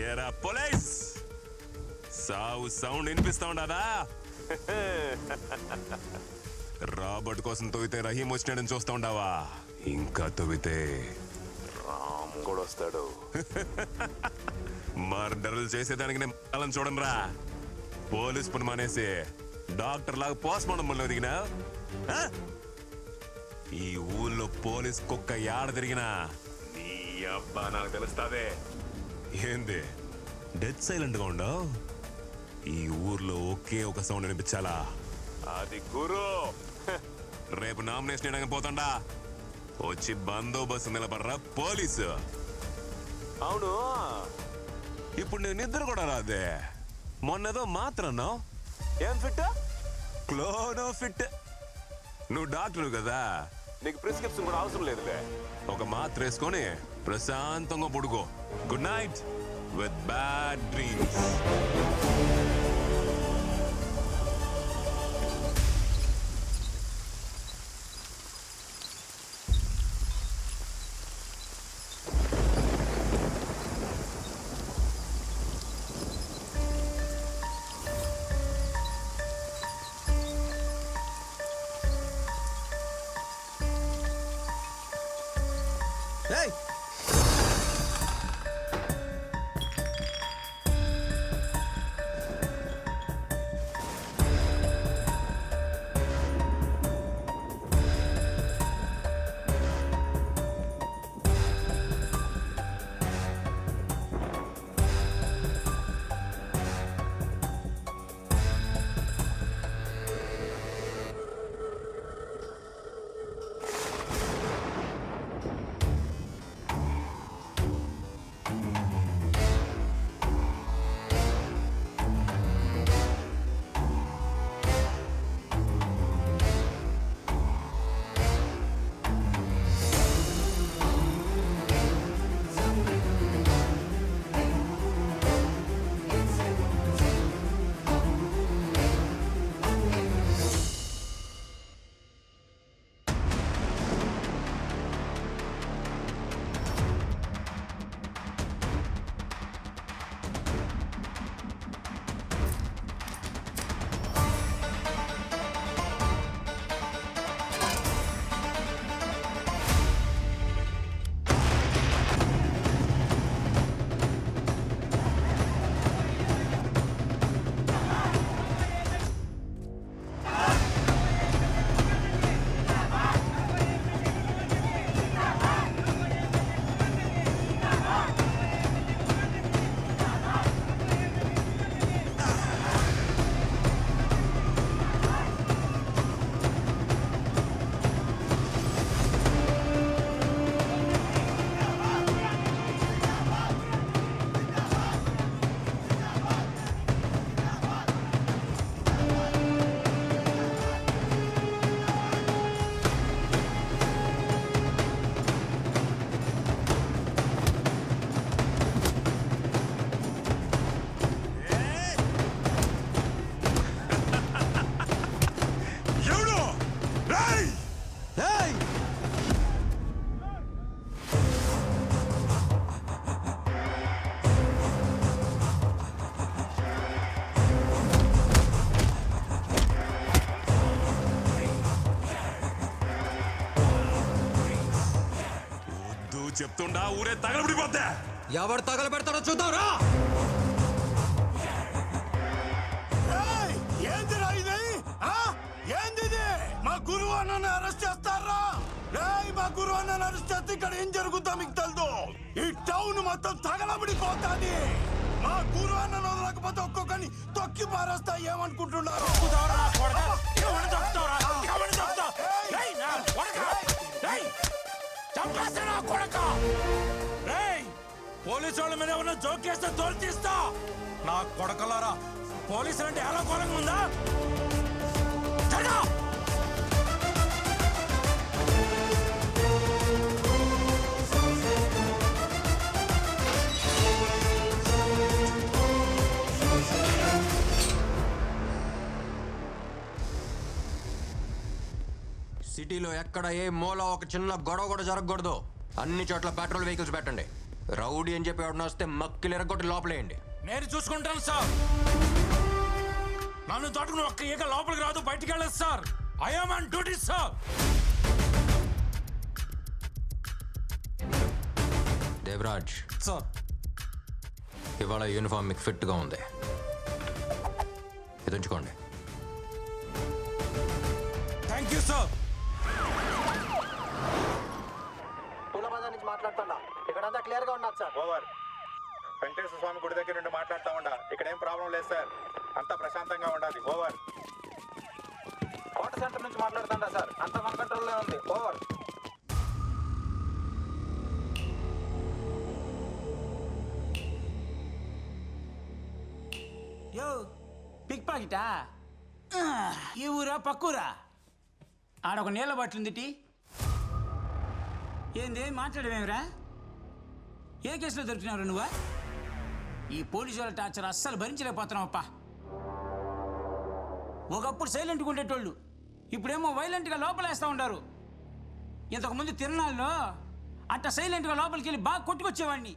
ఏరా పోలీస్, సావు సౌండ్ వినిపిస్తా ఉండదా? రాబర్ట్ కోసం తవ్వితే రహీం వచ్చినాడని చూస్తా ఉండవా? ఇంకా తవ్వితే రామ్ కూడా వస్తాడు. మర్డర్లు చేసేదానికి నేను చూడండి రా. పోలీస్ పని మానేసి డాక్టర్ లాగా పోస్ట్ మార్టం పనిలో దిగినా ఈ ఊళ్ళో పోలీస్ కుక్క యాడ తిరిగినా నీ అబ్బా నాకు తెలుస్తాదే. ఏంది డెత్ సైలెంట్ గా ఉండవు? ఈ ఊర్లో ఒకే ఒక సౌండ్ వినిపించాలా, అది గురు. రేపు నామినేషన్ వేయడానికి పోతాండా, వచ్చి బందోబస్తు నిలబడరా పోలీసు. అవును, ఇప్పుడు నేను నిద్ర కూడా రాదే. మొన్నదో మాత్రన్నా ఏం ఫిట్, క్లోనో ఫిట్. నువ్వు డాక్టర్ కదా, నీకు ప్రిస్క్రిప్షన్ కూడా అవసరం లేదులే. ఒక మాత్ర వేసుకొని ప్రశాంతంగా పడుకో. Good night with bad dreams. Hey! చెప్తుండా ఊరే తగలబడిపోతే. ఎవరు తగలబెడతారో చూద్దాంరా. ఏందిరా ఇది? ఏంది? మా గురువు అన్నని అరెస్ట్ చేస్తారా? మా గురువు అన్నని అరెస్ట్ చేస్తే ఇక్కడ ఏం జరుగుతా మీకు తెలుదు. ఈ టౌన్ మొత్తం తగలబడిపోతాది. మా గురువు అన్నను వదలకపోతే ఒక్కొక్కని తొక్కి పారేస్తా. ఏమనుకుంటున్నారు? పోలీసు వాళ్ళ మీద ఏమన్నా జోకేస్తే తోలు తీస్తా. నా కొడకలారా, పోలీసులు అంటే ఎలా కోలంగా ఉందా? సిటీలో ఎక్కడ ఏ మూల ఒక చిన్న గొడవ కూడా జరగకూడదు. అన్ని చోట్ల పెట్రోల్ వెహికల్స్ పెట్టండి. రౌడీ అని చెప్పి ఎవడన్నా వస్తే మక్కిలు ఎరగొట్టి లోపలేయండి. నేను చూసుకుంటాను సార్. నన్ను తోటకుని ఒక్క ఈగ లోపలికి రాదు, బయటికి వెళ్ళదు sir. I am on duty sir. Devraj sir, ఇవాళ యూనిఫామ్ మీకు ఫిట్గా ఉంది, ఇది ఉంచుకోండి. Thank you sir. పూల బజార్ నుంచి మాట్లాడుతున్నా. ఇక్కడంతా క్లియర్ గా ఉన్నది సార్. ఓవర్. వెంకటేశ్వర స్వామి గుడి దగ్గర నుండి మాట్లాడుతూ ఉండా. ఇక్కడ ఏం ప్రాబ్లం లేదు సార్, అంతా ప్రశాంతంగా ఉండాలి. ఓవర్. కోట సెంటర్ నుంచి మాట్లాడుతుంటా సార్. అంతా మన కంట్రోల్లో ఉంది. ఓవర్. యో పిక్ పాకెటా? ఈ ఊరా పక్కూరా? ఆడొక నీళ్ళ బాటిల్ ఏంది మాట్లాడమేమిరా? ఏ కేసులో దొరికినావు నువ్వా? ఈ పోలీసు వాళ్ళ టార్చర్ అస్సలు భరించలేకపోతున్నావప్పా. ఒకప్పుడు సైలెంట్గా ఉండేటోళ్ళు ఇప్పుడేమో వైలెంట్గా లోపలేస్తూ ఉంటారు. ఇంతకుముందు తిరణాల్లో అట్ట సైలెంట్గా లోపలికి వెళ్ళి బాగా కొట్టుకొచ్చేవాడిని.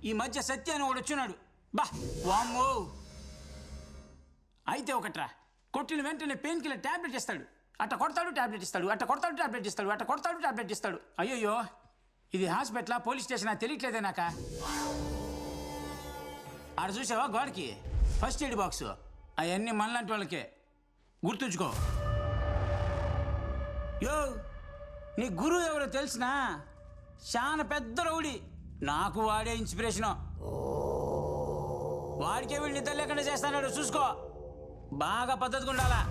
ఈ మధ్య సత్య అని ఒకడు వచ్చినాడు. బా వామ్మో! అయితే ఒకట్రా, కొట్టిన వెంటనే పెయిన్ కిల్లర్ ట్యాబ్లెట్ ఇస్తాడు. అట్ట కొడతాడు ట్యాబ్లెట్ ఇస్తాడు, అట్ట కొడతాడు ట్యాబ్లెట్ ఇస్తాడు, అట్ట కొడతాడు ట్యాబ్లెట్ ఇస్తాడు. అయ్యయ్యో, ఇది హాస్పిటలా పోలీస్ స్టేషనా తెలియట్లేదే నాక. ఆడ చూసావా గోడకి ఫస్ట్ ఎయిడ్ బాక్స్? అవన్నీ మనలాంటి వాళ్ళకే, గుర్తుంచుకో. యో, నీ గురువు ఎవరో తెలిసినా? చాలా పెద్ద రౌడీ. నాకు వాడే ఇన్స్పిరేషను. వాడికే వీళ్ళు నిద్ర లేకుండా చేస్తాడు, చూసుకో. బాగా పద్ధతిగా ఉండాలా.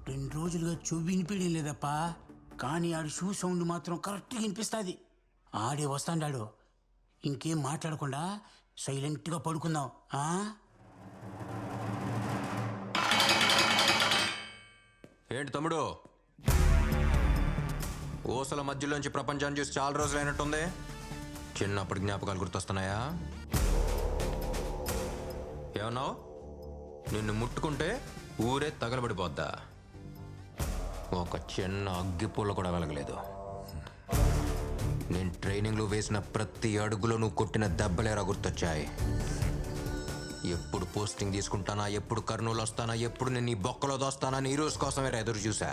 2 రోజులుగా చెవి వినిపించడం లేదప్ప, కానీ ఆడు షూ సౌండ్ మాత్రం కరెక్ట్గా వినిపిస్తుంది. ఆడే వస్తాడాడు. ఇంకేం మాట్లాడకుండా సైలెంట్గా పడుకుందాం. ఏంటి తమ్ముడు, ఊసల మధ్యలోంచి ప్రపంచాన్ని చూసి చాలా రోజులు అయినట్టుంది. చిన్నప్పటి జ్ఞాపకాలు గుర్తొస్తున్నాయా? ఏమన్నావు? నిన్ను ముట్టుకుంటే ఊరే తగలబడిపోద్దా? ఒక చిన్న అగ్గిపూల కూడా వెలగలేదు. నేను ట్రైనింగ్లో వేసిన ప్రతి అడుగులో నువ్వు కొట్టిన దెబ్బలేరా గుర్తొచ్చాయి. ఎప్పుడు పోస్టింగ్ తీసుకుంటానా, ఎప్పుడు కర్నూలు వస్తానా, ఎప్పుడు నేను ఈ బొక్కలో దోస్తానా అని ఈ రోజు కోసమే ఎదురు చూసా.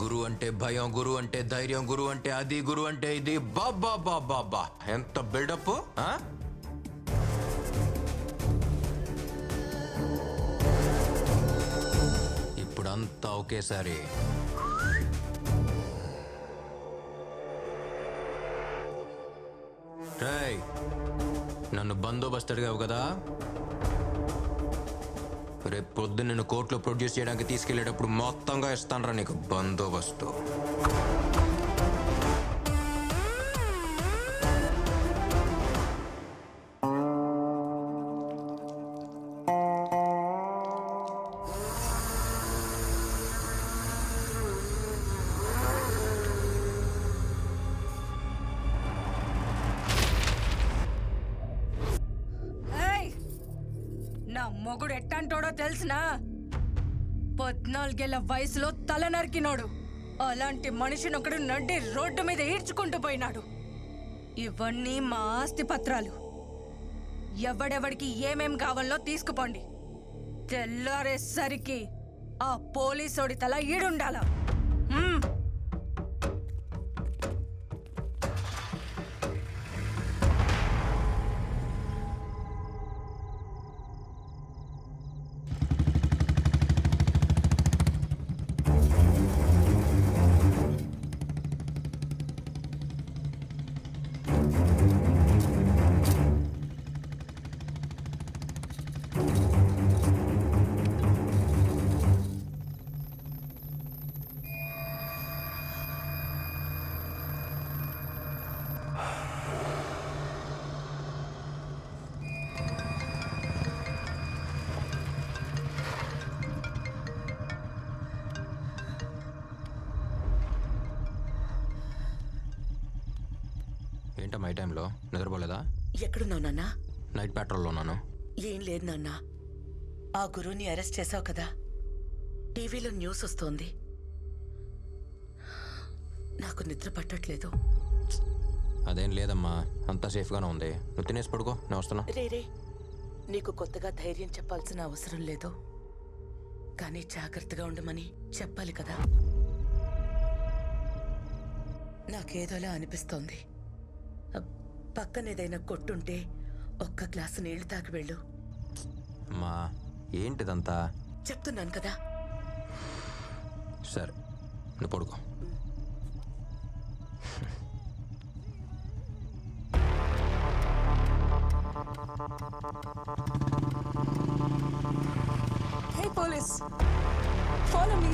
గురు అంటే భయం, గురు అంటే ధైర్యం, గురు అంటే అది, గురు అంటే ఇది. బాబా బాబా బా, ఎంత బిల్డప్! ఇప్పుడంతా ఒకేసారి రేయ్, నన్ను బందోబస్తు అడిగావు కదా, రేపు పొద్దున్న నిన్ను కోర్టులో ప్రొడ్యూస్ చేయడానికి తీసుకెళ్లేటప్పుడు మొత్తంగా ఇస్తానరా నీకు బందోబస్తు. నా మొగుడు ఎట్టంటోడో తెలిసినా? 14 ఏళ్ల వయసులో తల నరికినోడు. అలాంటి మనిషిని ఒకడు నడ్డి రోడ్డు మీద ఈడ్చుకుంటూ పోయినాడు. ఇవన్నీ మా ఆస్తి పత్రాలు. ఎవడెవడికి ఏమేం కావాలో తీసుకుపోండి. తెల్లారేసరికి ఆ పోలీసోడి తల ఈడుండాల. ఏంటమ్మా ఈ టైంలో నిద్రపోలేదా? ఎక్కడున్నావు నాన్న? నైట్ పెట్రోల్లో ఉన్నాను. ఏం లేదు నాన్న, ఆ గురువుని అరెస్ట్ చేశావు కదా, టీవీలో న్యూస్ వస్తోంది. నాకు నిద్ర పట్టట్లేదు. అదేం లేదమ్మా, అంతా సేఫ్గానే ఉంది. నువ్వు తినేసి పడుకో, నేను వస్తున్నా. రే, నీకు కొత్తగా ధైర్యం చెప్పాల్సిన అవసరం లేదు, కానీ జాగ్రత్తగా ఉండమని చెప్పాలి కదా. నాకేదోలా అనిపిస్తోంది. పక్కనేదైనా కొట్టుంటే ఒక్క గ్లాసు నీళ్లు తాగి వెళ్ళు. అమ్మా ఏంటిదంతా? చెప్తున్నాను కదా. సరే నువ్వు పడుకో. Hey, police! Follow me.